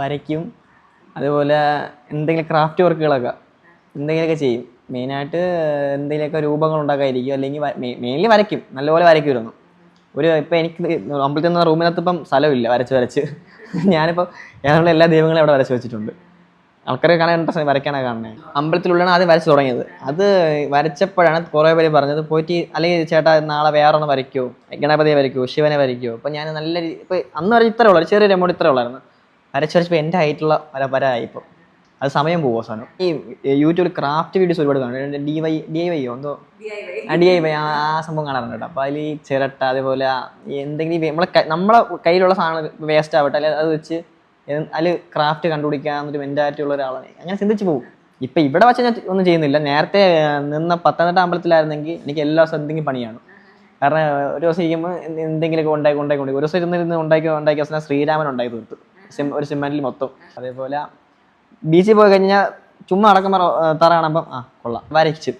വരയ്ക്കും. അതുപോലെ എന്തെങ്കിലും ക്രാഫ്റ്റ് വർക്കുകളൊക്കെ എന്തെങ്കിലുമൊക്കെ ചെയ്യും. മെയിനായിട്ട് എന്തെങ്കിലുമൊക്കെ രൂപങ്ങൾ ഉണ്ടാക്കാതിരിക്കും, അല്ലെങ്കിൽ മെയിൻലി വരയ്ക്കും, നല്ലപോലെ വരയ്ക്കുമായിരുന്നു. ഇപ്പം എനിക്ക് അമ്പലത്തിൽ നിന്ന് റൂമിനകത്ത് ഇപ്പം സ്ഥലമില്ല വരച്ച് ഞാനിപ്പോൾ ഏതാണ്ട് എല്ലാ ദൈവങ്ങളും അവിടെ വരച്ച് വെച്ചിട്ടുണ്ട്. ആൾക്കാരെ കാണാൻ ഇൻട്രസ്റ്റ്, വരയ്ക്കാനാണ് കാണുന്നത്. അമ്പലത്തിലുള്ളതാണ് ആദ്യം വരച്ച് തുടങ്ങിയത്. അത് വരച്ചപ്പോഴാണ് കുറേ പേര് പറഞ്ഞത് പോയിട്ട് അല്ലെങ്കിൽ ചേട്ടാ നാളെ വേറൊന്ന് വരയ്ക്കുമോ, ഗണപതിയെ വരയ്ക്കുമോ, ശിവനെ വരയ്ക്കുമോ. അപ്പം ഞാൻ നല്ല ഇപ്പം അന്ന് വരെ ഇത്രേ ഉള്ളൂ, ചെറിയൊരു എമൗണ്ട് ഇത്രേ ഉള്ളായിരുന്നു. വരച്ചപ്പോൾ എൻ്റെ ഹൈറ്റുള്ള വരായി. ഇപ്പം അത് സമയം പോകുമോ സാധനം. ഈ യൂട്യൂബിൽ ക്രാഫ്റ്റ് വീഡിയോസ് ഒരുപാട് കാണും. DIY എന്തോ DIY ആ സംഭവം കാണാറുണ്ട് കേട്ടോ. അപ്പോൾ അതിൽ ഈ ചിരട്ട, അതേപോലെ എന്തെങ്കിലും നമ്മളെ കയ്യിലുള്ള സാധനം വേസ്റ്റ് ആവട്ടെ, അല്ലെങ്കിൽ അത് വെച്ച് അതിൽ ക്രാഫ്റ്റ് കണ്ടുപിടിക്കാന്നൊരു മെൻറ്റാലിറ്റി ഉള്ള ഒരാളാണ്. അങ്ങനെ ചിന്തിച്ച് പോകും. ഇപ്പം ഇവിടെ വെച്ച് ഞാൻ ഒന്നും ചെയ്യുന്നില്ല. നേരത്തെ നിന്ന പത്തനംതിട്ട അമ്പലത്തിലായിരുന്നെങ്കിൽ എനിക്ക് എല്ലാ ദിവസവും എന്തെങ്കിലും പണിയാണ്. കാരണം ഒരു ദിവസം ഇരിക്കുമ്പോൾ എന്തെങ്കിലുമൊക്കെ ഉണ്ടാക്കി ഒരു ദിവസം ഇരുന്ന് ഉണ്ടാക്കി അവസാനം ശ്രീരാമൻ ഉണ്ടാക്കി തീർത്തു, ഒരു സിമെൻറ്റിൽ മൊത്തം. അതേപോലെ ബീച്ചിൽ പോയി കഴിഞ്ഞാൽ ചുമ്മാ അടക്കുമ്പോൾ തറ കാണുമ്പം കൊള്ളാം, വരച്ച്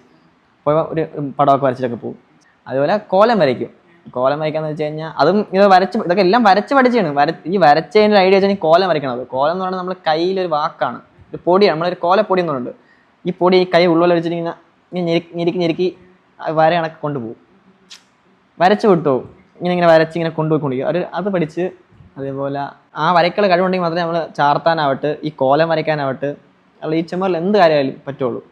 പോയി ഒരു പടമൊക്കെ വരച്ചിട്ടൊക്കെ പോകും. അതുപോലെ കോലം വരയ്ക്കും. കോലം വരയ്ക്കാന്ന് വെച്ച് കഴിഞ്ഞാൽ അതും ഇതൊക്കെ എല്ലാം വരച്ച് പഠിച്ചാണ്. ഈ വരച്ചതിൻ്റെ ഐഡിയ വെച്ചാൽ കോലം വരയ്ക്കണത്. കോലം എന്ന് പറഞ്ഞാൽ നമ്മുടെ കയ്യിലൊരു വാക്കാണ്, ഒരു പൊടിയാണ്. നമ്മളൊരു കോലപ്പൊടി എന്ന് പറയുന്നുണ്ട്. ഈ പൊടി ഈ കൈ ഉള്ളിൽ വെച്ചിട്ട് ഇങ്ങനെ ഞെരുക്കി വര കണക്ക് കൊണ്ടുപോകും, വരച്ച് വിട്ടുപോകും. ഇങ്ങനെ വരച്ച് ഇങ്ങനെ കൊണ്ടുപോയിക്കൊണ്ടിരിക്കും. അത് പഠിച്ച് അതേപോലെ ആ വരയ്ക്കുള്ള കഴിവുണ്ടെങ്കിൽ മാത്രമേ നമ്മൾ ചാർത്താനാവട്ടെ, ഈ കോലം വരയ്ക്കാനാവട്ടെ, ഈ ചുമരിൽ എന്ത് കാര്യമായാലും പറ്റുള്ളൂ.